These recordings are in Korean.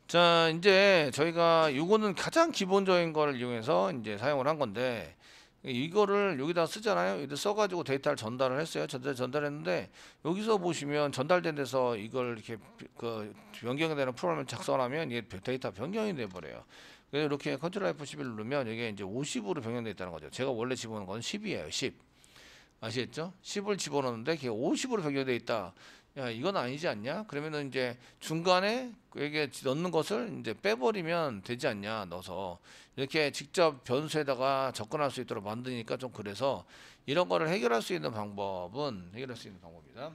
자, 이제 저희가 요거는 가장 기본적인 거를 이용해서 이제 사용을 한 건데, 이거를 여기다 쓰잖아요. 여기다 써가지고 데이터를 전달을 했어요. 전달했는데, 여기서 보시면 전달된 데서 이걸 이렇게 그 변경이 되는 프로그램을 작성하면 이게 데이터 변경이 돼 버려요. 그래서 이렇게 컨트롤 F11 누르면 이게 이제 50으로 변경돼 있다는 거죠. 제가 원래 집어넣은 건 10이에요. 10. 아시겠죠? 10을 집어넣는데 그게 50으로 변경돼 있다. 야, 이건 아니지 않냐? 그러면은 이제 중간에 이게 넣는 것을 이제 빼버리면 되지 않냐? 넣어서 이렇게 직접 변수에다가 접근할 수 있도록 만드니까 좀 그래서 이런 거를 해결할 수 있는 방법입니다.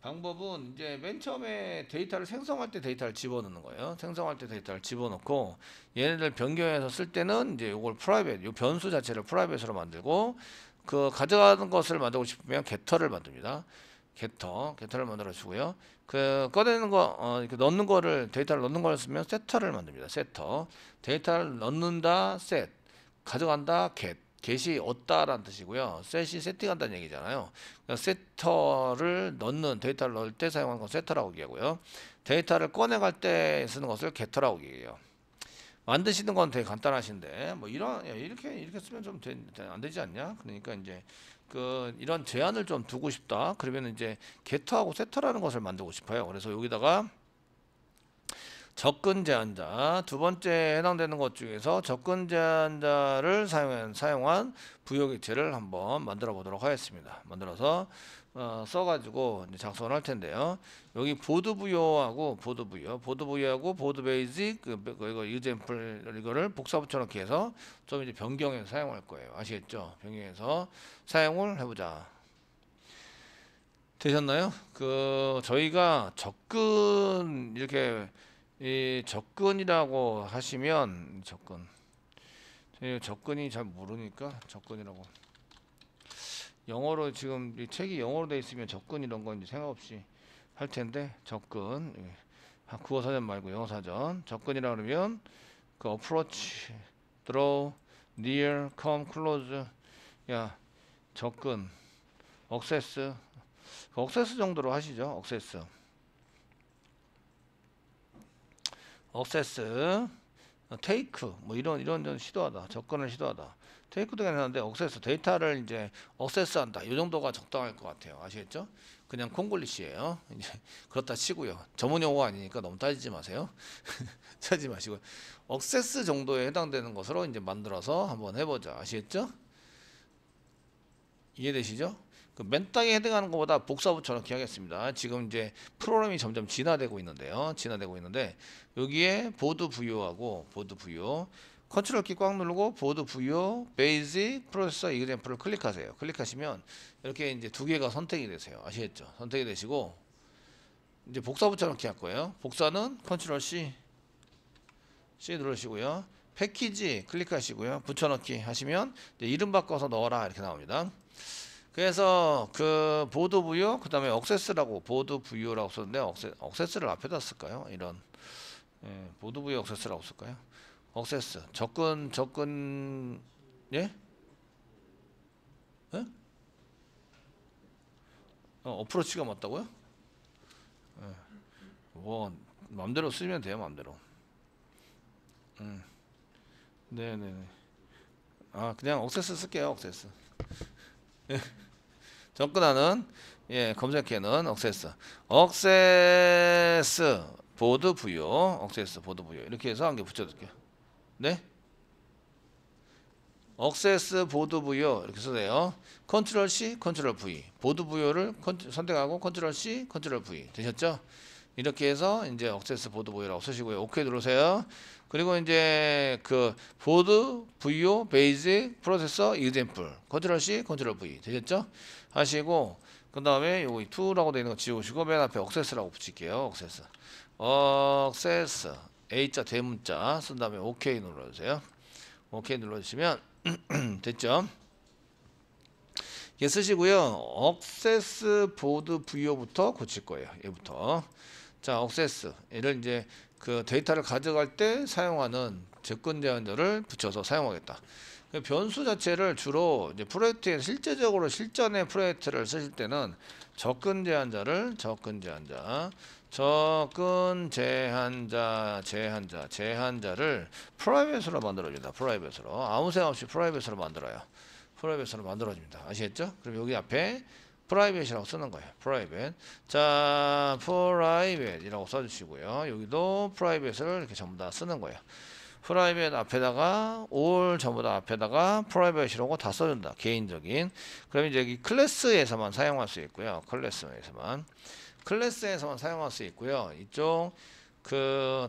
방법은 이제 맨 처음에 데이터를 생성할 때 데이터를 집어넣는 거예요. 생성할 때 데이터를 집어넣고 얘네들 변경해서 쓸 때는 이제 이걸 프라이빗, 이 변수 자체를 프라이빗으로 만들고 그 가져가는 것을 만들고 싶으면 게터를 만듭니다. 게터를 만들어 주고요. 그 꺼내는 거, 이렇게 넣는 거를 데이터를 넣는 걸 쓰면 세터를 만듭니다. 세터. 데이터를 넣는다, 셋. 가져간다, get이 얻다라는 뜻이고요. set이 세팅한다는 얘기잖아요. 그러니까 세터를 넣는 데이터를 넣을 때 사용하는 건 세터라고 얘기하고요. 데이터를 꺼내갈 때 쓰는 것을 get터라고 얘기해요. 만드시는 건 되게 간단하신데 뭐 이렇게 쓰면 좀 안 되지 않냐? 그러니까 이제 그 이런 제한을 좀 두고 싶다. 그러면 이제 get하고 set라는 것을 만들고 싶어요. 그래서 여기다가 접근 제한자 두 번째 해당되는 것 중에서 접근 제한자를 사용한 부여 객체를 한번 만들어 보도록 하겠습니다. 만들어서 써가지고 이제 작성을 할 텐데요. 여기 보드 부여하고 보드 베이직 이거 example 이거를 복사 붙여넣기 해서 좀 이제 변경해서 사용할 거예요. 아시겠죠? 변경해서 사용을 해보자. 되셨나요? 그 저희가 접근 이렇게 이 접근이라고 하시면 접근이 잘 모르니까 접근이라고 영어로 지금 이 책이 영어로 돼 있으면 접근 이런 건 생각 없이 할 텐데 접근 국어 사전 말고 영어 사전 접근이라 그러면 그 approach, draw, near, come, close 야 접근, access 정도로 하시죠. access, take 뭐 이런 시도하다 접근을 시도하다 테이크도 괜찮은데 억세스 데이터를 이제 억세스한다 이 정도가 적당할 것 같아요. 아시겠죠? 그냥 콩글리시예요. 이제 그렇다 치고요. 전문 용어가 아니니까 너무 따지지 마세요. 따지지 마시고 억세스 정도에 해당되는 것으로 이제 만들어서 한번 해보자. 아시겠죠? 이해되시죠? 그 맨땅에 해당하는 것보다 복사 붙여넣기 하겠습니다. 지금 이제 프로그램이 점점 진화되고 있는데요. 여기에 보드 부여하고 보드 부여 컨트롤 키 꽉 누르고 보드 부여 베이직 프로세서 이그젬플을 클릭하세요. 클릭하시면 이렇게 이제 두 개가 선택이 되세요. 아시겠죠? 선택이 되시고 이제 복사 붙여넣기 할 거예요. 복사는 컨트롤 C 누르시고요. 패키지 클릭하시고요. 붙여넣기 하시면 이제 이름 바꿔서 넣어라 이렇게 나옵니다. 그래서 그 보드 부여 그 다음에 억세스라고 보드 부여라고 썼는데 억세스를 앞에다 쓸까요? 이런 보드 부여 억세스라고 쓸까요? 억세스 접근 예? 예? 어프로치가 맞다고요? 뭐 맘대로 쓰면 돼요. 맘대로. 네네네. 아 그냥 억세스 쓸게요. 억세스. 접근하는 검색해는 억세스 보드 부여 억세스 보드 부여 이렇게 해서 한 개 붙여줄게요. 네? 억세스 보드 부여 이렇게 쓰세요. 컨트롤 C 컨트롤 V 보드 부여를 선택하고 컨트롤 C 컨트롤 V 되셨죠? 이렇게 해서 이제 억세스 보드 부여라고 쓰시고요. 오케이 누르세요. 그리고 이제 그 보드 부여 베이직 프로세서 이그젬플 컨트롤 C 컨트롤 V 되셨죠? 하시고 그 다음에 여기 2라고 되어 있는 거 지우시고 맨 앞에 억세스라고 붙일게요. 억세스 A자 대문자 쓴 다음에 OK 눌러주세요. OK 눌러주시면 됐죠? 얘 쓰시고요. 억세스 보드 부여부터 고칠 거예요. 얘부터. 자, 억세스 얘를 이제 그 데이터를 가져갈 때 사용하는 접근 제한자를 붙여서 사용하겠다. 그 변수 자체를 주로 이제 프로젝트에 실제적으로 실전의 프로젝트를 쓰실 때는 접근 제한자 접근 제한자를 프라이빗으로 만들어줍니다. 프라이빗으로 아무 생각 없이 프라이빗으로 만들어요. 프라이빗으로 만들어줍니다. 아시겠죠? 그럼 여기 앞에 프라이빗이라고 쓰는 거예요. 프라이빗. 자, 프라이빗이라고 써주시고요. 여기도 프라이빗을 이렇게 전부 다 쓰는 거예요. 프라이빗 앞에다가 all 전부 다 앞에다가 프라이빗이라고 다 써준다. 개인적인. 그럼 이제 여기 클래스에서만 사용할 수 있고요. 클래스에서만 사용할 수 있고요. 이쪽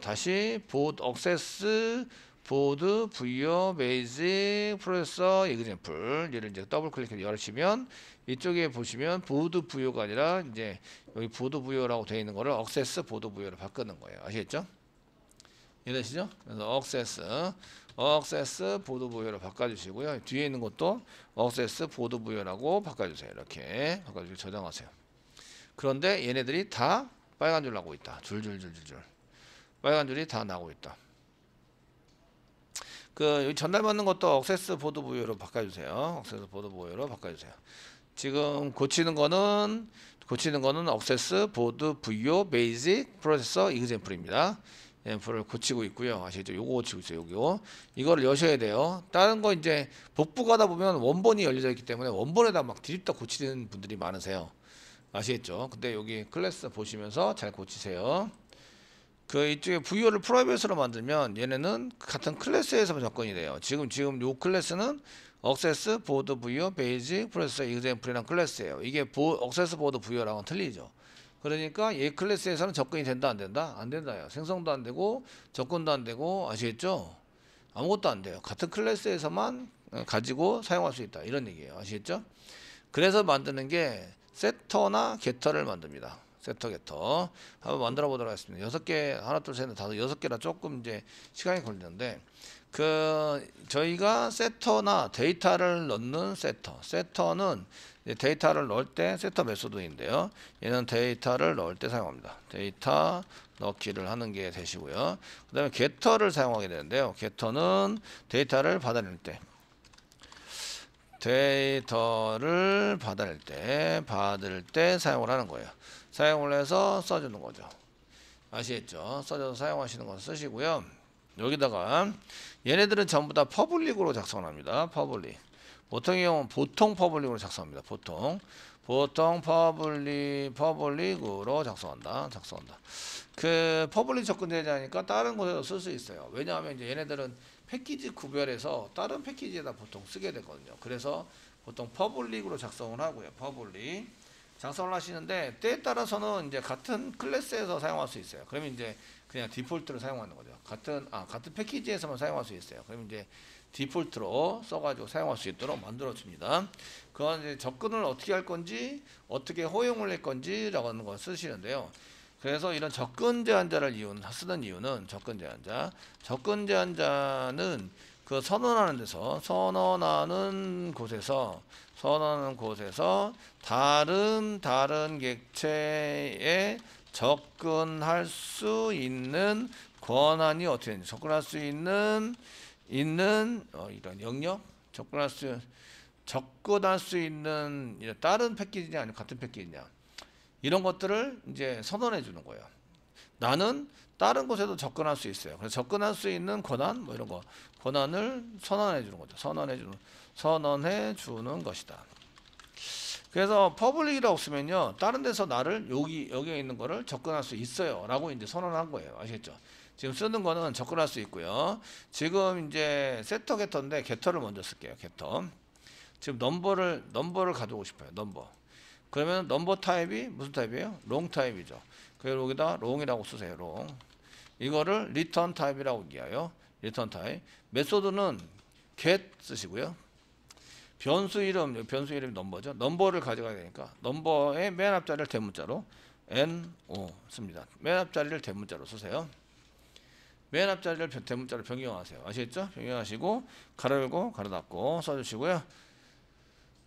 다시 보드 액세스 보드 부여 베이직 프로세서 example 얘를 이제 더블 클릭해서 열으시면 이쪽에 보시면 보드 부여가 아니라 이제 여기 보드 부여라고 되어 있는 거를 액세스 보드 부여로 바꾸는 거예요. 아시겠죠? 이해되시죠? 그래서 액세스 보드 부여로 바꿔주시고요. 뒤에 있는 것도 액세스 보드 부여라고 바꿔주세요. 이렇게 바꿔주시고 저장하세요. 그런데 얘네들이 다 빨간 줄 나고 있다. 줄줄줄줄줄 빨간 줄이 다 나고 있다. 여기 전달받는 것도 액세스 보드 부여로 바꿔주세요. 액세스 보드 부여로 바꿔주세요. 지금 고치는 거는 액세스 보드 부여 베이직 프로세서 example입니다. 앰플을 고치고 있고요. 아시죠? 요거 고치고 있어요. 요거 이거를 여셔야 돼요. 다른 거 이제 복부 가다 보면 원본이 열려져 있기 때문에 원본에다 막 디립다 고치는 분들이 많으세요. 아시겠죠? 근데 여기 클래스 보시면서 잘 고치세요. 이쪽에 부여를 프라이빗으로 만들면 얘네는 같은 클래스에서 접근이 돼요. 지금 요 클래스는 액세스 보드 부여 베이직 프로세서 example이라는 클래스예요. 이게 액세스 보드 부여랑은 틀리죠. 그러니까 얘 클래스에서는 접근이 된다 안 된다? 안 된다요. 생성도 안 되고 접근도 안 되고 아시겠죠? 아무것도 안 돼요. 같은 클래스에서만 가지고 사용할 수 있다. 이런 얘기예요. 아시겠죠? 그래서 만드는 게 세터나 게터를 만듭니다. 세터 게터 한번 만들어 보도록 하겠습니다. 6개 하나 둘 셋 넷 다섯 6개라 조금 이제 시간이 걸리는데 저희가 세터나 데이터를 넣는 세터는 데이터를 넣을 때 세터 메소드인데요. 얘는 데이터를 넣을 때 사용합니다. 데이터 넣기를 하는 게 되시고요. 그 다음에 게터를 사용하게 되는데요. 게터는 데이터를 받아낼 때 받을 때 사용을 하는 거예요. 사용을 해서 써주는 거죠. 아시겠죠? 써줘서 사용하시는 거 쓰시고요. 여기다가 얘네들은 전부 다 퍼블릭으로 작성을 합니다. 퍼블릭. 보통의 경우는 보통 퍼블릭으로 작성합니다. 보통 퍼블릭으로 작성한다. 퍼블릭 접근되자니까 다른 곳에서 쓸 수 있어요. 왜냐하면 이제 얘네들은 패키지 구별해서 다른 패키지에다 보통 쓰게 되거든요. 그래서 보통 퍼블릭으로 작성을 하고요. 퍼블릭 작성을 하시는데 때에 따라서는 이제 같은 클래스에서 사용할 수 있어요. 그러면 이제 그냥 디폴트로 사용하는 거죠. 같은 패키지에서만 사용할 수 있어요. 그러면 이제 디폴트로 써가지고 사용할 수 있도록 만들어 줍니다. 그건 이제 접근을 어떻게 할 건지, 어떻게 허용을 할 건지라고 하는 걸 쓰시는데요. 그래서 이런 접근 제한자를 쓰는 이유는 접근 제한자는 선언하는 곳에서 다른 객체에 접근할 수 있는 권한이 어떻게 되는지 접근할 수 있는 이런 영역 접근할 수 있는 다른 패키지냐 아니면 같은 패키지냐 이런 것들을 이제 선언해 주는 거예요. 나는 다른 곳에도 접근할 수 있어요. 그래서 접근할 수 있는 권한 이런 거 권한을 선언해 주는 거죠. 선언해 주는 것이다. 그래서 퍼블릭이라고 쓰면요. 다른 데서 나를 여기에 있는 거를 접근할 수 있어요. 라고 이제 선언한 거예요. 아시겠죠? 지금 쓰는 거는 접근할 수 있고요. 지금 이제 세터 게터인데 게터를 먼저 쓸게요. 게터. 지금 넘버를 가져오고 싶어요. 넘버. 그러면 넘버 타입이 무슨 타입이에요? 롱 타입이죠. 그래서 여기다 롱이라고 쓰세요. 롱. 이거를 리턴 타입이라고 얘기해요. 리턴 타입. 메소드는 get 쓰시고요. 변수 이름이 넘버죠. 넘버를 가져가야 되니까 넘버의 맨 앞자리를 대문자로 NO 씁니다. 맨 앞자리를 대문자로 쓰세요. 맨 앞자리를 대문자로 변경하세요. 아시겠죠? 변경하시고 가로 열고 가로 닫고 써주시고요.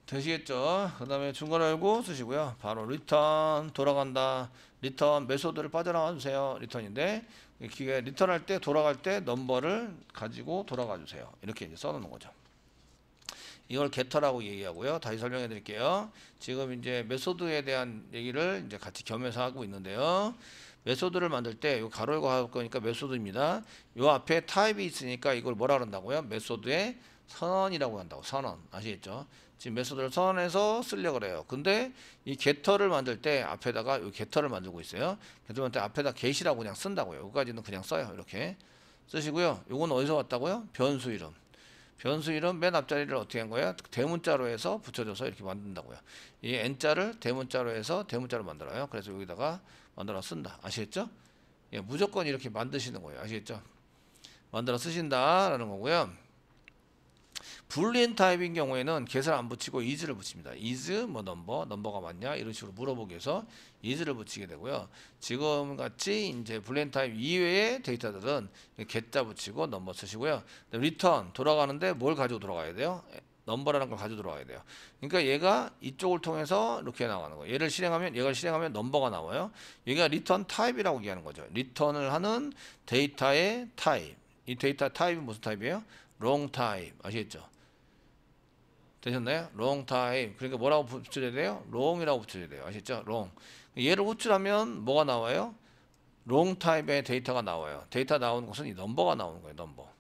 되시겠죠? 그 다음에 중괄호 열고 쓰시고요. 바로 리턴 돌아간다. 리턴 메소드를 빠져나가 주세요. 리턴인데 리턴할 때 돌아갈 때 넘버를 가지고 돌아가 주세요. 이렇게 이제 써놓는 거죠. 이걸 게터라고 얘기하고요. 다시 설명해 드릴게요. 지금 이제 메소드에 대한 얘기를 이제 같이 겸해서 하고 있는데요. 메소드를 만들 때 요 가로 열고 할 거니까 메소드입니다. 요 앞에 타입이 있으니까 이걸 뭐라 그런다고요? 메소드의 선언이라고 한다고. 선언. 아시겠죠? 지금 메소드를 선언해서 쓰려고 그래요. 근데 이 게터를 만들 때 앞에다가 요 게터를 만들고 있어요. 게터 만들 때 앞에다 get이라고 그냥 쓴다고요. 여기까지는 그냥 써요. 이렇게 쓰시고요. 요건 어디서 왔다고요? 변수 이름. 변수 이름 맨 앞자리를 어떻게 한 거야? 대문자로 해서 붙여줘서 이렇게 만든다고요. 이 n자를 대문자로 해서 대문자로 만들어요. 그래서 여기다가 만들어 쓴다. 아시겠죠? 예, 무조건 이렇게 만드시는 거예요. 아시겠죠? 만들어 쓰신다라는 거고요. 불리엔 타입인 경우에는 get을 안 붙이고 is를 붙입니다. is 뭐 넘버가 맞냐 이런 식으로 물어보기 위해서 is를 붙이게 되고요. 지금 같이 이제 불리엔 타입 이외의 데이터들은 get자 붙이고 넘버 쓰시고요. return 돌아가는데 뭘 가지고 돌아가야 돼요? 넘버라는 걸 가지고 들어와야 돼요. 그러니까 얘가 이쪽을 통해서 이렇게 나가는 거예요. 얘를 실행하면 넘버가 나와요. 얘가 return 타입이라고 얘기하는 거죠. return을 하는 데이터의 타입. 이 데이터 타입이 무슨 타입이에요? long 타입. 아시겠죠? 되셨나요? long 타입. 그러니까 뭐라고 붙여야 돼요? long이라고 붙여야 돼요. 아시겠죠? long. 얘를 호출하면 뭐가 나와요? long 타입의 데이터가 나와요. 데이터 나오는 것은 이 넘버가 나오는 거예요. 넘버.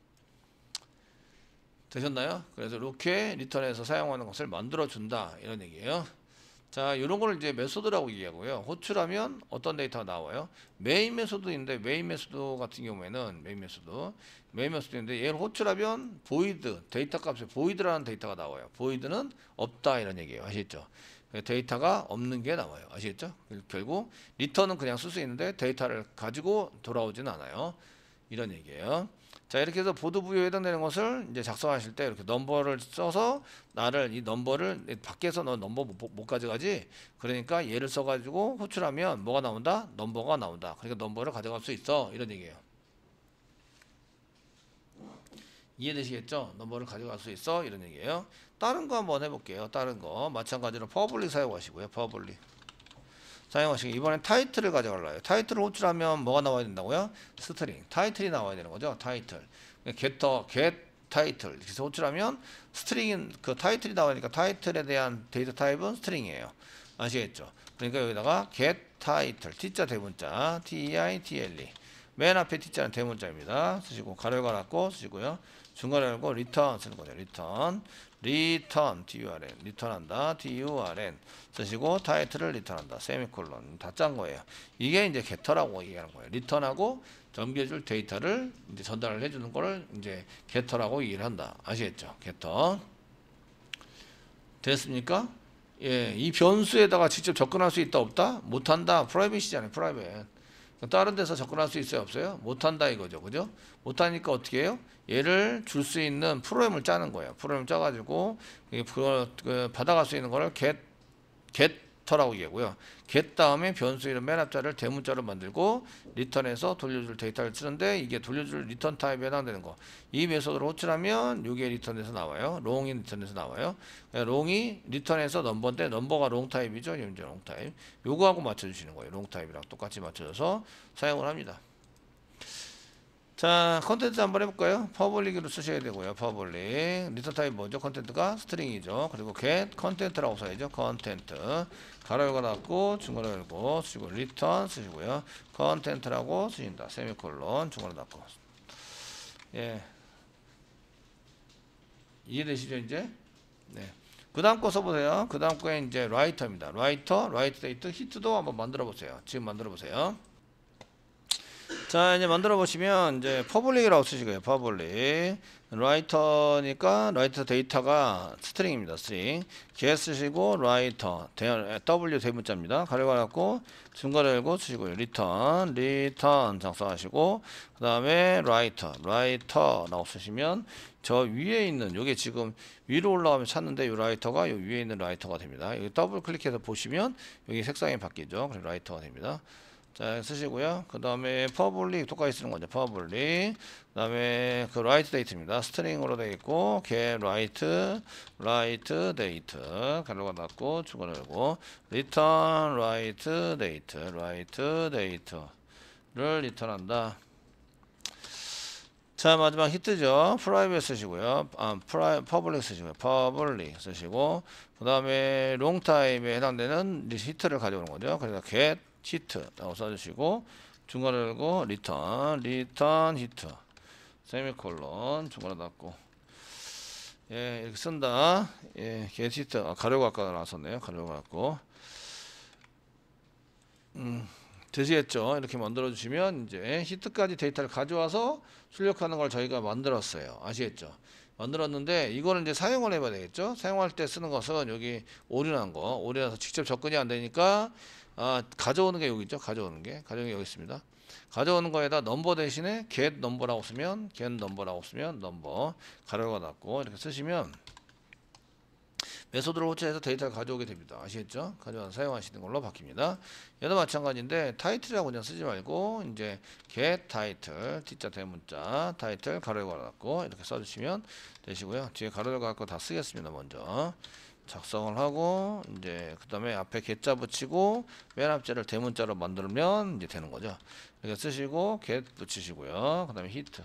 되셨나요? 그래서 이렇게 리턴해서 사용하는 것을 만들어 준다 이런 얘기예요. 자, 이런 거를 이제 메소드라고 얘기하고요. 호출하면 어떤 데이터가 나와요? 메인 메소드인데 메인 메소드 같은 경우에는 메인 메소드인데 얘를 호출하면 void 데이터 값에 void라는 데이터가 나와요. void는 없다 이런 얘기예요. 아시겠죠? 데이터가 없는 게 나와요. 아시겠죠? 결국 리턴은 그냥 쓸 수 있는데 데이터를 가지고 돌아오지는 않아요. 이런 얘기예요. 자, 이렇게 해서 보드 부여에 해당되는 것을 이제 작성하실 때 이렇게 넘버를 써서 이 넘버를 밖에서 너 넘버 못 가져가지. 그러니까 얘를 써가지고 호출하면 뭐가 나온다? 넘버가 나온다. 그러니까 넘버를 가져갈 수 있어. 이런 얘기예요. 이해되시겠죠? 넘버를 가져갈 수 있어. 이런 얘기예요. 다른 거 한번 해볼게요. 다른 거 마찬가지로 퍼블릭 사용하시고요. 퍼블릭 사용하시고 이번엔 타이틀을 가져갈래요. 타이틀을 호출하면 뭐가 나와야 된다고요? 스트링 타이틀이 나와야 되는 거죠. 타이틀 getter get 타이틀 이렇게 해서 호출하면 스트링인 그 타이틀이 나오니까 타이틀에 대한 데이터 타입은 스트링이에요. 아시겠죠? 그러니까 여기다가 get 타이틀 t자 대문자 title 맨 앞에 t자는 대문자입니다. 쓰시고 가로 열고 닫고 쓰시고요. 중간에 열고 return 쓰는 거죠. return turn 리턴한다 turn 쓰시고 타이틀을 리턴한다 세미콜론 다 짠 거예요. 이게 이제 getter라고 얘기하는 거예요. 리턴하고 넘겨줄 데이터를 이제 전달을 해주는 거를 이제 getter라고 얘기를 한다. 아시겠죠? getter 됐습니까? 예, 이 변수에다가 직접 접근할 수 있다 없다? 못한다. 프라이빗이잖아요. 프라이빗. 다른 데서 접근할 수 있어요 없어요? 못한다 이거죠. 그죠? 못하니까 어떻게 해요? 얘를 줄 수 있는 프로그램을 짜는 거예요. 프로그램을 짜가지고 받아갈 수 있는 거를 get터라고 얘기하고요. get 다음에 변수 이름 맨 앞자를 대문자로 만들고 리턴해서 돌려줄 데이터를 쓰는데 이게 돌려줄 리턴 타입에 해당되는 거. 이 메소드로 호출하면 이게 리턴에서 나와요. long이 리턴에서 나와요. long이 리턴해서 넘버인데 넘버가 long 타입이죠. 이제 long 타입. 요거하고 맞춰주시는 거예요. long 타입이랑 똑같이 맞춰줘서 사용을 합니다. 자, 컨텐츠 한번 해볼까요? 퍼블릭으로 쓰셔야 되고요. 퍼블릭 리턴 타입 뭐죠? 컨텐츠가 스트링이죠. 그리고 get 컨텐츠라고 써야죠. 컨텐츠 가로 열고 닫고 중괄호 열고 쓰시고 리턴 쓰시고요. 컨텐츠라고 쓰신다. 세미콜론 중괄호 닫고. 예, 이해되시죠 이제? 네. 그 다음 거 써보세요. 그 다음 거에 이제 라이터입니다. 라이터 데이터 히트도 한번 만들어 보세요. 지금 만들어 보세요. 자, 이제 만들어 보시면 이제 퍼블릭이라고 쓰시고요. 퍼블릭 라이터니까 라이터 데이터가 스트링입니다. 스트링 get 쓰시고 라이터 w 대문자입니다. 가로 열고 중괄호 열고 쓰시고요. 리턴 작성하시고 그 다음에 라이터라고 쓰시면 저 위에 있는 요게 지금 위로 올라가면 찾는데 요 라이터가 요 위에 있는 라이터가 됩니다. 여기 더블 클릭해서 보시면 여기 색상이 바뀌죠. 그래서 라이터가 됩니다. 자, 쓰시고요. 그 다음에 퍼블릭 똑같이 쓰는 거죠. 퍼블릭. 그 다음에 그 라이트 데이트입니다. 스트링으로 되어 있고 get 라이트 데이트 가로가 닫고 중괄호 열고 return 라이트 데이트를 리턴한다. 자, 마지막 히트죠. 프라이빗 쓰시고요. 퍼블릭 쓰시고요. 퍼블릭 쓰시고 그 다음에 롱타임에 해당되는 히트를 가져오는 거죠. 그래서 get 히트라고 써주시고 중괄호 열고 리턴 히트 세미콜론 중괄호 닫고 예 이렇게 쓴다. 예 get 히트 가려고 아까 나왔었네요. 가려고 갖고 되시겠죠? 이렇게 만들어 주시면 이제 히트까지 데이터를 가져와서 출력하는 걸 저희가 만들었어요. 아시겠죠? 만들었는데 이거는 이제 사용을 해봐야 되겠죠? 사용할 때 쓰는 것은 여기 올인한 거, 올인해서 직접 접근이 안 되니까 가져오는 게 여기 있죠? 가져오는 게 여기 있습니다. 가져오는 거에다 넘버 대신에 get 넘버라고 쓰면 넘버 가로가 닫고 이렇게 쓰시면 메소드를 호출해서 데이터를 가져오게 됩니다. 아시겠죠? 가져와서 사용하시는 걸로 바뀝니다. 얘도 마찬가지인데 타이틀이라고 그냥 쓰지 말고 이제 get title T자 대문자 타이틀 가로가 닫고 이렇게 써주시면 되시고요. 뒤에 가로가 닫고 다 쓰겠습니다. 먼저 작성을 하고 이제 그 다음에 앞에 get자 붙이고 맨 앞자를 대문자로 만들면 이제 되는 거죠. 이렇게 쓰시고 get 붙이시고요. 그 다음에 hit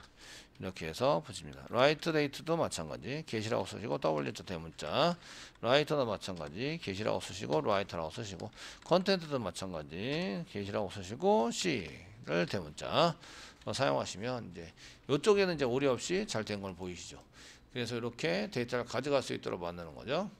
이렇게 해서 붙입니다. write date도 마찬가지 get이라고 쓰시고 w자 대문자 write도 마찬가지 get이라고 쓰시고 write라고 쓰시고 content도 마찬가지 get이라고 쓰시고 c를 대문자 사용하시면 이제 이쪽에는 이제 오류 없이 잘 된 걸 보이시죠. 그래서 이렇게 데이터를 가져갈 수 있도록 만드는 거죠.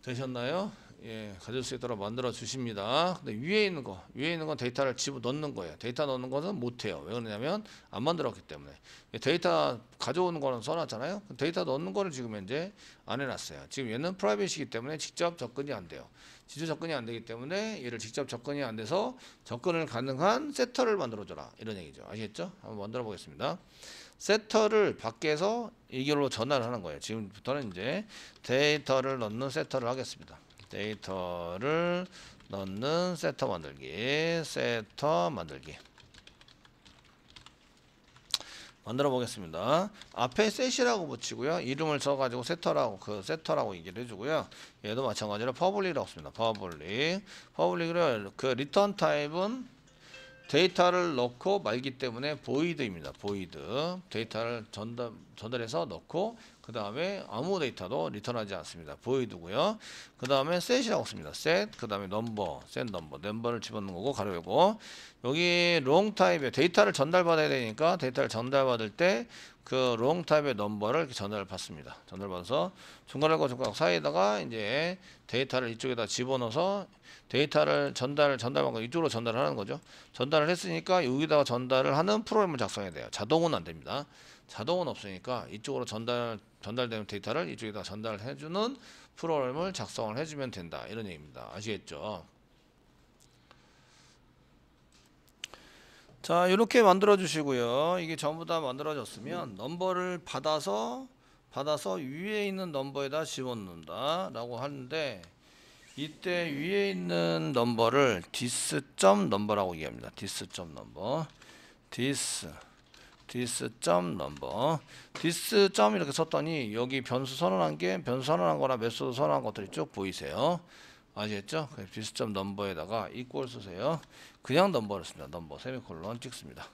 되셨나요? 예, 가질 수 있도록 만들어 주십니다. 근데 위에 있는 건 데이터를 집어 넣는 거예요. 데이터 넣는 것은 못 해요. 왜 그러냐면 안 만들었기 때문에. 데이터 가져오는 거는 써놨잖아요. 데이터 넣는 거를 지금 현재 안 해놨어요. 지금 얘는 프라이빗이기 때문에 직접 접근이 안 돼요. 직접 접근이 안 되기 때문에 얘를 직접 접근이 안 돼서 접근을 가능한 세터를 만들어줘라 이런 얘기죠. 아시겠죠? 한번 만들어 보겠습니다. 세터를 밖에서 이걸로 전화를 하는 거예요. 지금부터는 이제 데이터를 넣는 세터를 하겠습니다. 데이터를 넣는 세터 만들기 만들어 보겠습니다. 앞에 셋이라고 붙이고요. 이름을 써가지고 세터라고 얘기를 해주고요. 얘도 마찬가지로 퍼블릭이라고 씁니다. 퍼블릭으로 그 리턴 타입은 데이터를 넣고 말기 때문에 void입니다. void 데이터를 전달해서 넣고 그 다음에 아무 데이터도 리턴하지 않습니다. void고요. 그 다음에 set이라고 씁니다. set 그 다음에 넘버를 집어넣는 거고 가로 열고 여기 long 타입의 데이터를 전달받아야 되니까 데이터를 전달받을 때 그 long 타입의 넘버를 이렇게 전달을 받습니다. 전달받아서 중괄호과 중괄호 사이에다가 이제 데이터를 이쪽에다 집어넣어서 데이터를 전달받고 이쪽으로 전달을 하는 거죠. 전달을 했으니까 여기다가 전달을 하는 프로그램을 작성해야 돼요. 자동은 안 됩니다. 자동은 없으니까 이쪽으로 전달되는 데이터를 이쪽에다 전달을 해주는 프로그램을 작성을 해주면 된다. 이런 얘기입니다. 아시겠죠? 자, 이렇게 만들어 주시고요. 이게 전부 다 만들어졌으면 넘버를 받아서 위에 있는 넘버에다 집어넣는다 라고 하는데 이때 위에 있는 넘버를 this.number라고 얘기합니다. this.number this.number 이렇게 썼더니 여기 변수 선언한 거나 메소드 선언한 것들이 쭉 보이세요. 아시겠죠? this.number에다가 equal 쓰세요. 그냥 넘버를 씁니다. 넘버 세미콜론 찍습니다.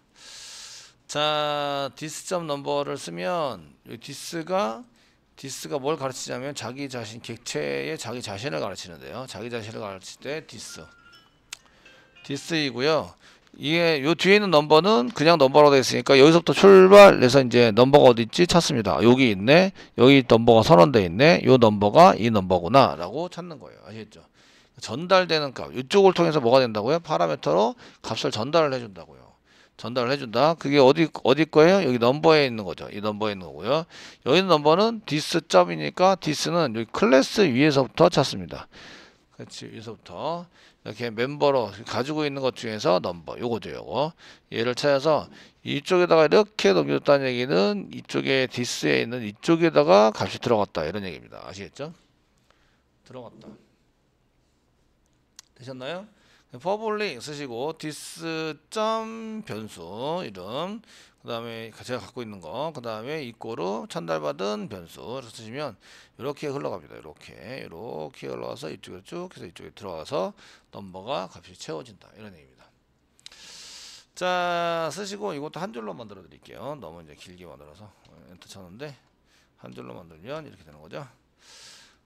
자, this.number를 쓰면 this가 뭘 가르치냐면 자기 자신 객체의 자기 자신을 가르치는데요. 자기 자신을 가르칠 때 this이고요. 이게 요 뒤에 있는 넘버는 그냥 넘버라고 되어 있으니까 여기서부터 출발해서 이제 넘버가 어디 있지 찾습니다. 여기 있네. 여기 넘버가 선언되어 있네. 요 넘버가 이 넘버구나 라고 찾는 거예요. 아시겠죠? 전달되는 값 이쪽을 통해서 뭐가 된다고요? 파라미터로 값을 전달을 해준다고요. 전달을 해준다. 그게 어디 거예요? 여기 넘버에 있는 거죠. 이 넘버에 있는 거고요. 여기 있는 넘버는 this.이니까 this는 여기 클래스 위에서부터 찾습니다. 그렇지. 위에서부터 이렇게 멤버로 가지고 있는 것 중에서 넘버 요거죠. 요거 얘를 찾아서 이쪽에다가 이렇게 넘겨줬다는 얘기는 이쪽에 this에 있는 이쪽에다가 값이 들어갔다 이런 얘기입니다. 아시겠죠? 들어갔다. 되셨나요? 퍼블릭 쓰시고 this 변수 이름 그 다음에 제가 갖고 있는 거 그 다음에 이꼬르 전달받은 변수 쓰시면 이렇게 흘러갑니다. 이렇게 흘러가서 이쪽에 쭉 해서 이쪽에 들어가서 넘버가 값이 채워진다 이런 얘기입니다. 자, 쓰시고 이것도 한 줄로 만들어 드릴게요. 너무 이제 길게 만들어서 엔터 쳤는데 한 줄로 만들면 이렇게 되는 거죠.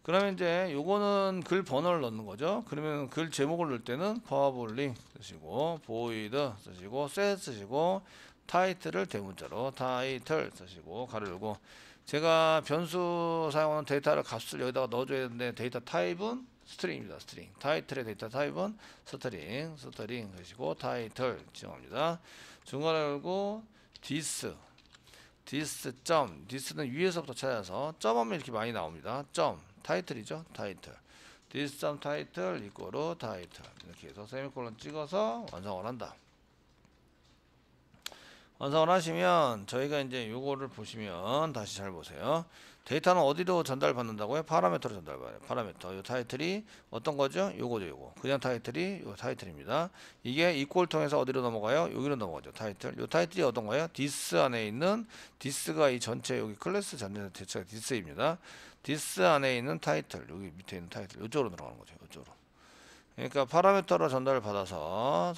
그러면 이제 요거는 글 번호를 넣는 거죠. 그러면 글 제목을 넣을 때는 public 쓰시고 void 쓰시고 set 쓰시고 타이틀을 대문자로 타이틀 쓰시고 가로 열고, 제가 변수 사용하는 데이터를 값을 여기다가 넣어줘야 되는데 데이터 타입은 스트링입니다. 스트링. 타이틀의 데이터 타입은 스트링 쓰시고 타이틀 지정합니다. 중괄호 열고 this 점, this는 위에서부터 찾아서 점하면 이렇게 많이 나옵니다. 점 타이틀이죠. 타이틀. this 점 타이틀 이꼬르 타이틀, 이렇게 해서 세미콜론 찍어서 완성을 한다. 완성을 하시면 저희가 이제 요거를 보시면 다시 잘 보세요. 데이터는 어디로 전달받는다고요? 파라미터로 전달받아요. 파라미터. 요 타이틀이 어떤 거죠? 요거죠, 요거. 그냥 타이틀이 요 타이틀입니다. 이게 이퀄 통해서 어디로 넘어가요? 여기로 넘어가죠. 타이틀. 요 타이틀이 어떤 거예요? 디스 안에 있는, 디스가 이 전체 여기 클래스 전체 대체가 디스입니다. 디스 안에 있는 타이틀, 여기 밑에 있는 타이틀, 이쪽으로 들어가는 거죠. 이쪽으로. 그러니까 파라미터로 전달을 받아서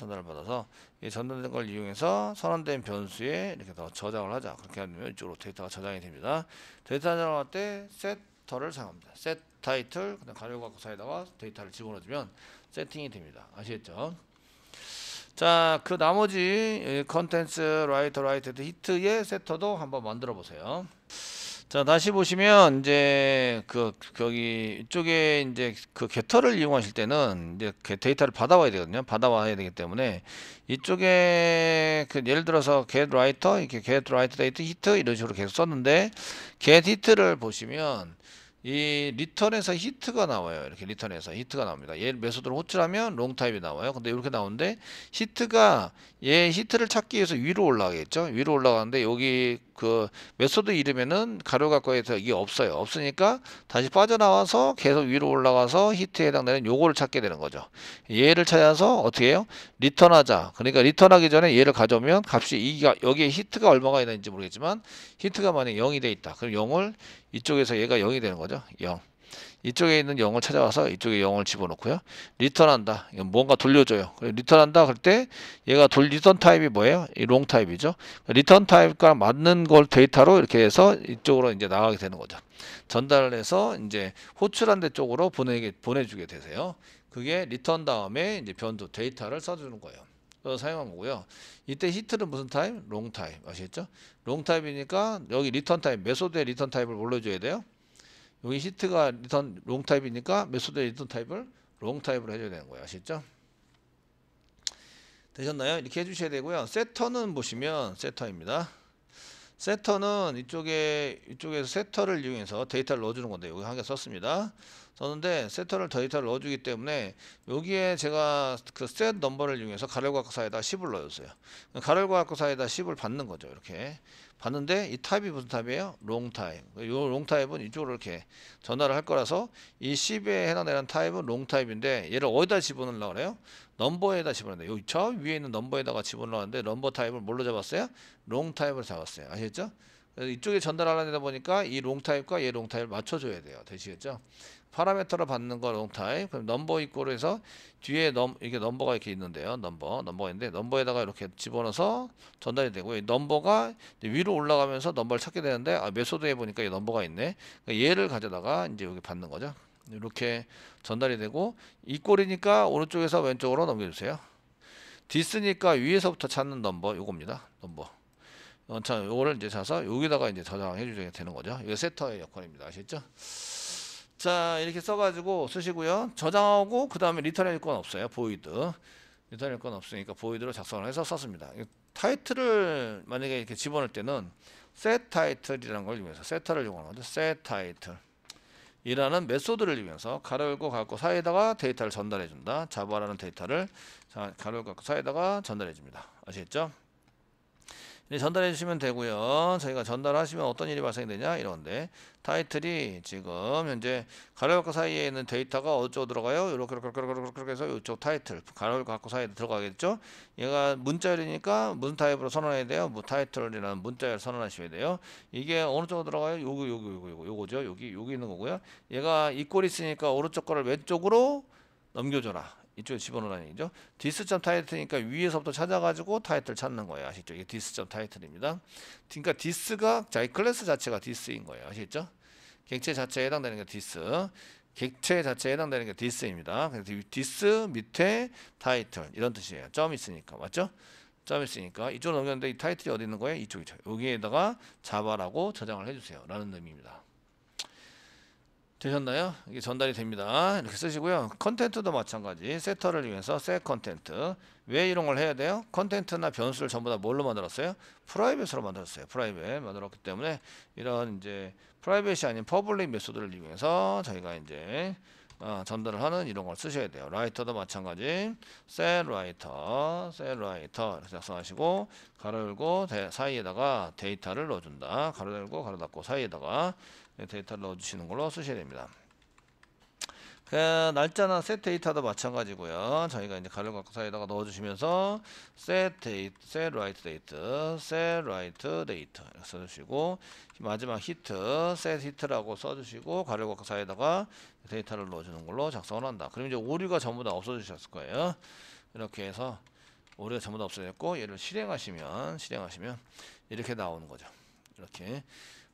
이 전달된 걸 이용해서 선언된 변수에 이렇게 더 저장을 하자. 그렇게 하면 이쪽으로 데이터가 저장이 됩니다. 데이터 저장할 때 세터를 사용합니다. set 타이틀 그다음 가로 갖고 사이에다가 데이터를 집어넣어주면 세팅이 됩니다. 아시겠죠? 자, 그 나머지 컨텐츠 라이터 히트의 세터도 한번 만들어 보세요. 자, 다시 보시면 이제 거기 이쪽에 이제 그 게터를 이용하실 때는 이제 데이터를 받아와야 되거든요. 받아와야 되기 때문에 이쪽에 그 예를 들어서 get writer 이렇게 get write date hit 이런 식으로 계속 썼는데 get hit를 보시면 이 리턴에서 히트가 나와요. 이렇게 리턴에서 히트가 나옵니다. 얘 메소드를 호출하면 롱 타입이 나와요. 근데 이렇게 나오는데 히트가 얘 히트를 찾기 위해서 위로 올라가겠죠. 위로 올라가는데 여기 그 메소드 이름에는 가로 갖고에서 이게 없어요. 없으니까 다시 빠져나와서 계속 위로 올라가서 히트에 해당되는 요거를 찾게 되는 거죠. 얘를 찾아서 어떻게 해요? 리턴하자. 그러니까 리턴하기 전에 얘를 가져오면 값이 여기에 히트가 얼마가 있는지 모르겠지만 히트가 만약에 0이 돼 있다. 그럼 0을 이쪽에서 얘가 0이 되는 거죠. 0. 이쪽에 있는 0을 찾아와서 이쪽에 0을 집어넣고요. 리턴한다. 뭔가 돌려줘요. 리턴한다. 그럴 때 얘가 리턴 타입이 뭐예요? 이 롱 타입이죠. 리턴 타입과 맞는 걸 데이터로 이렇게 해서 이쪽으로 이제 나가게 되는 거죠. 전달을 해서 이제 호출한 데 쪽으로 보내주게 되세요. 그게 리턴 다음에 이제 변수 데이터를 써주는 거예요. 사용한 거고요. 이때 히트는 무슨 타입? 롱 타입. 아시겠죠? 롱 타입이니까 여기 리턴 타입, 메소드의 리턴 타입을 몰라줘야 돼요. 여기 히트가 리턴 롱 타입이니까 메소드의 리턴 타입을 롱 타입으로 해줘야 되는 거예요. 아시겠죠? 되셨나요? 이렇게 해주셔야 되고요. 세터는 보시면 세터입니다. 세터는 이쪽에서 세터를 이용해서 데이터를 넣어주는 건데 여기 한 개 썼습니다. 썼는데 세터를 데이터를 넣어주기 때문에 여기에 제가 그 set 넘버를 이용해서 가로열고 괄호 사이에다 10을 넣었어요. 가로열고 괄호 사이에다 10을 받는 거죠. 이렇게 받는데 이 타입이 무슨 타입이에요? 롱 타입. 이 롱 타입은 이쪽으로 이렇게 전달을 할 거라서 이 10에 해당되는 타입은 롱 타입인데 얘를 어디다 집어넣으려고 그래요? 넘버에다 집어넣는데 여기 저 위에 있는 넘버에다가 집어넣었는데 넘버 타입을 뭘로 잡았어요? 롱 타입으로 잡았어요. 아시겠죠? 그래서 이쪽에 전달하려다 보니까 이 롱 타입과 얘 롱 타입을 맞춰줘야 돼요. 되시겠죠? 파라미터로 받는 거 롱 타입. 그럼 넘버 이꼬로 해서 뒤에 이게 넘버가 이렇게 있는데요. 넘버가 있는데 넘버에다가 이렇게 집어넣어서 전달이 되고, 이 넘버가 위로 올라가면서 넘버를 찾게 되는데 메소드에 보니까 이 넘버가 있네. 그러니까 얘를 가져다가 이제 여기 받는 거죠. 이렇게 전달이 되고, 이꼴이니까 오른쪽에서 왼쪽으로 넘겨주세요. 디스니까 위에서부터 찾는 넘버 요겁니다. 넘버. 자, 요거를 이제 찾아서 여기다가 이제 저장해 주셔야 되는 거죠. 이게 세터의 역할입니다. 아시겠죠? 자, 이렇게 써가지고 쓰시고요. 저장하고 그 다음에 리턴할 건 없어요. 보이드. 리턴할 건 없으니까 보이드로 작성을 해서 썼습니다. 타이틀을 만약에 이렇게 집어넣을 때는 set 타이틀이라는 걸 이용해서 세터를 이용하는 거죠. set 타이틀. 이라는 메소드를 이용해서 가로 열고 괄호 사이에다가 데이터를 전달해 준다. 자바라는 데이터를 가로 열고 괄호 사이에다가 전달해 줍니다. 아시겠죠? 전달해 주시면 되고요. 저희가 전달하시면 어떤 일이 발생이 되냐 이런데, 타이틀이 지금 현재 가로 열고 사이에 있는 데이터가 어디쪽으로 들어가요? 이렇게 해서 이쪽 타이틀 가로 열고 괄호 사이에 들어가겠죠. 얘가 문자열이니까 무슨 타입으로 선언해야 돼요? 타이틀이라는 문자열 선언하셔야 돼요. 이게 어느 쪽으로 들어가요? 요거죠. 여기 있는 거고요. 얘가 이 꼴이 있으니까 오른쪽 거를 왼쪽으로 넘겨줘라. 이쪽에 집어넣으라는 얘기죠. 디스.점 타이틀이니까 위에서부터 찾아가지고 타이틀 찾는 거예요. 아시죠? 이게 디스.점 타이틀입니다. 그러니까 디스가 자기 클래스 자체가 디스인 거예요. 아시겠죠? 객체 자체에 해당되는 게 디스. 객체 자체에 해당되는 게 디스입니다. 그래서 디스 밑에 타이틀 이런 뜻이에요. 점 있으니까 맞죠? 점 있으니까 이쪽 넘겼는데 이 타이틀이 어디 있는 거예요? 이쪽이죠. 여기에다가 자바라고 저장을 해주세요. 라는 의미입니다. 되셨나요? 이게 전달이 됩니다. 이렇게 쓰시고요. 컨텐트도 마찬가지. 세터를 이용해서 set 컨텐트. 왜 이런 걸 해야 돼요? 컨텐트나 변수를 전부 다 뭘로 만들었어요? 프라이빗으로 만들었어요. 프라이빗 만들었기 때문에 이런 이제 프라이빗이 아닌 퍼블릭 메소드를 이용해서 저희가 이제 전달을 하는 이런 걸 쓰셔야 돼요. 라이터도 마찬가지. set 이렇게 작성하시고 가로 열고 사이에다가 데이터를 넣어준다. 가로 열고 가로 닫고 사이에다가 데이터를 넣어주시는 걸로 쓰셔야 됩니다. 그 날짜나 set 데이터도 마찬가지고요. 저희가 이제 가로 닫고 사이에다가 넣어주시면서 set write date 이렇게 써주시고 마지막 hit set hit라고 써주시고 가로 닫고 사이에다가 데이터를 넣어주는 걸로 작성을 한다. 그럼 이제 오류가 전부 다 없어지셨을 거예요. 이렇게 해서 오류가 전부 다 없어졌고 얘를 실행하시면 이렇게 나오는 거죠. 이렇게.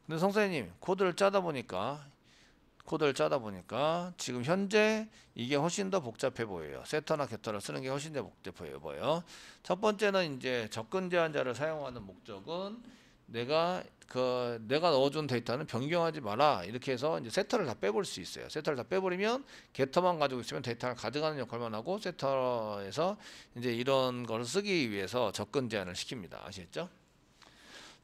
근데 성사님 코드를 짜다 보니까 지금 현재 이게 훨씬 더 복잡해 보여요. 세터나 게터를 쓰는 게 훨씬 더 복잡해 보여요. 첫 번째는 이제 접근 제한자를 사용하는 목적은 내가 넣어준 데이터는 변경하지 마라 이렇게 해서 이제 세터를 다 빼버릴 수 있어요. 세터를 다 빼버리면 게터만 가지고 있으면 데이터를 가져가는 역할만 하고 세터에서 이제 이런 걸 쓰기 위해서 접근 제한을 시킵니다. 아시겠죠?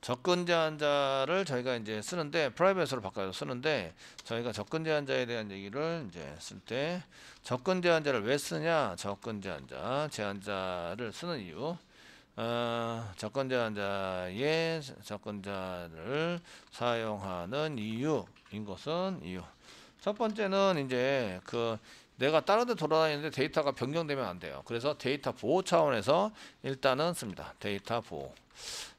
접근 제한자를 저희가 이제 쓰는데 프라이빗으로 바꿔서 쓰는데 저희가 접근 제한자에 대한 얘기를 이제 쓸 때 접근 제한자를 왜 쓰냐? 접근 제한자를 쓰는 이유. 접근 제한자를 사용하는 이유인 것은 첫 번째는 이제 내가 다른 데 돌아다니는데 데이터가 변경되면 안 돼요. 그래서 데이터 보호 차원에서 일단은 씁니다. 데이터 보호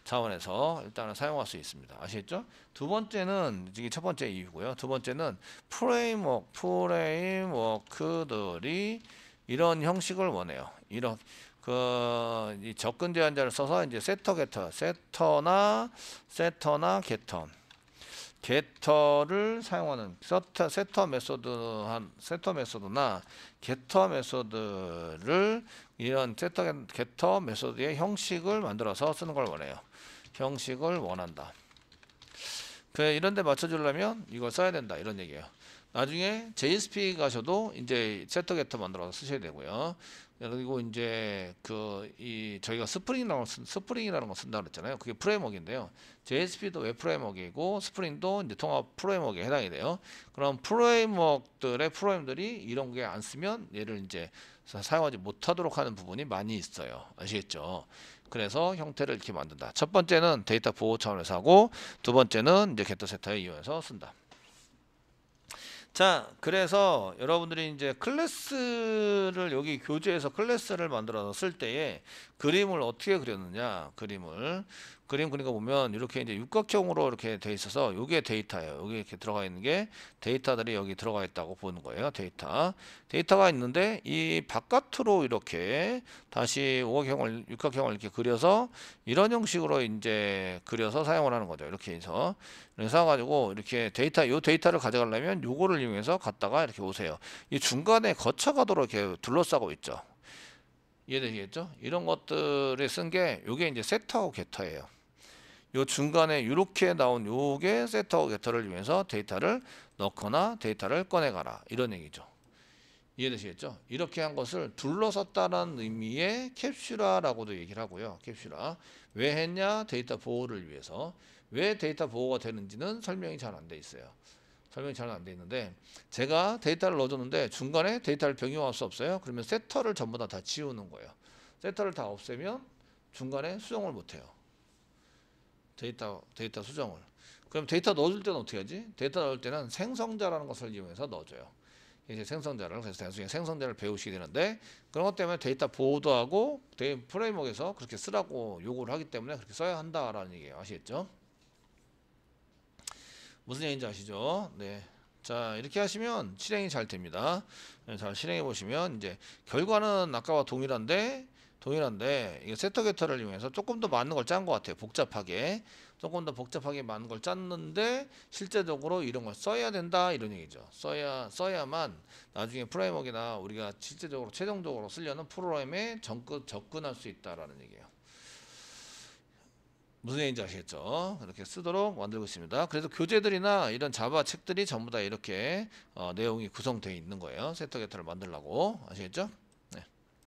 차원에서 일단은 사용할 수 있습니다. 아시겠죠? 두 번째는 이게 첫 번째 이유고요. 두 번째는 프레임워크들이 이런 형식을 원해요. 이런 이 접근 제한자를 써서 이제 세터나 게터를 사용하는 세터 메소드나 게터 메소드를 이런 게터 메소드의 형식을 만들어서 쓰는 걸 원해요. 형식을 원한다. 이런 데 맞춰주려면 이걸 써야 된다. 이런 얘기예요. 나중에 JSP 가셔도 이제 세터 게터 만들어서 쓰셔야 되고요. 그리고 이제 저희가 스프링이라는 거 쓴다고 그랬잖아요. 그게 프레임워크인데요. JSP도 웹 프레임워크이고 스프링도 이제 통합 프레임워크에 해당이 돼요. 그럼 프로그램들이 이런 게 안 쓰면 얘를 이제 사용하지 못하도록 하는 부분이 많이 있어요. 아시겠죠? 그래서 형태를 이렇게 만든다. 첫 번째는 데이터 보호 차원에서 하고 두 번째는 이제 게터 세터에 이용해서 쓴다. 자, 그래서 여러분들이 이제 클래스를 여기 교재에서 클래스를 만들어서 쓸 때에 그림을 어떻게 그렸느냐, 그림 그리고 보면 이렇게 이제 육각형으로 이렇게 돼 있어서 이게 데이터예요. 여기 이렇게 들어가 있는 게 데이터들이 여기 들어가 있다고 보는 거예요. 데이터가 있는데 이 바깥으로 이렇게 다시 육각형을 이렇게 그려서 이런 형식으로 이제 그려서 사용을 하는 거죠. 이렇게 해서 가지고 이렇게 요 데이터를 가져가려면 요거를 이용해서 갖다가 이렇게 오세요. 이 중간에 거쳐가도록 이렇게 둘러싸고 있죠. 이해되시겠죠? 이런 것들을 쓴 게 요게 이제 세터하고 게터예요. 요 중간에 이렇게 나온 요게 세터하고 게터를 이용해서 데이터를 넣거나 데이터를 꺼내가라 이런 얘기죠. 이해되시겠죠? 이렇게 한 것을 둘러섰다는 의미의 캡슐화라고도 얘기를 하고요. 캡슐화 왜 했냐? 데이터 보호를 위해서. 왜 데이터 보호가 되는지는 설명이 잘 안 돼 있어요. 설명이 잘 안 돼 있는데 제가 데이터를 넣어줬는데 중간에 데이터를 변경할 수 없어요. 그러면 세터를 전부 다 지우는 거예요. 세터를 다 없애면 중간에 수정을 못해요. 데이터 수정을. 그럼 데이터 넣어줄 때는 어떻게 하지? 데이터 넣을 때는 생성자라는 것을 이용해서 넣어줘요. 이제 생성자를 그래서 나중에 생성자를 배우시게 되는데 그런 것 때문에 데이터 보호도 하고 프레임워크에서 그렇게 쓰라고 요구를 하기 때문에 그렇게 써야 한다라는 얘기예요. 아시겠죠? 무슨 얘기인지 아시죠? 네. 자, 이렇게 하시면 실행이 잘 됩니다. 잘 실행해 보시면 이제 결과는 아까와 동일한데 동일한데 이게 세터 게터를 이용해서 조금 더 많은 걸 짠 것 같아요. 복잡하게 조금 더 복잡하게 많은 걸 짰는데 실제적으로 이런 걸 써야 된다 이런 얘기죠. 써야만 나중에 프레임워크나 우리가 실제적으로 최종적으로 쓰려는 프로그램에 접근할 수 있다라는 얘기예요. 무슨 얘기인지 아시겠죠? 이렇게 쓰도록 만들고 있습니다. 그래서 교재들이나 이런 자바 책들이 전부 다 이렇게 내용이 구성되어 있는 거예요. 세터 게터를 만들려고. 아시겠죠?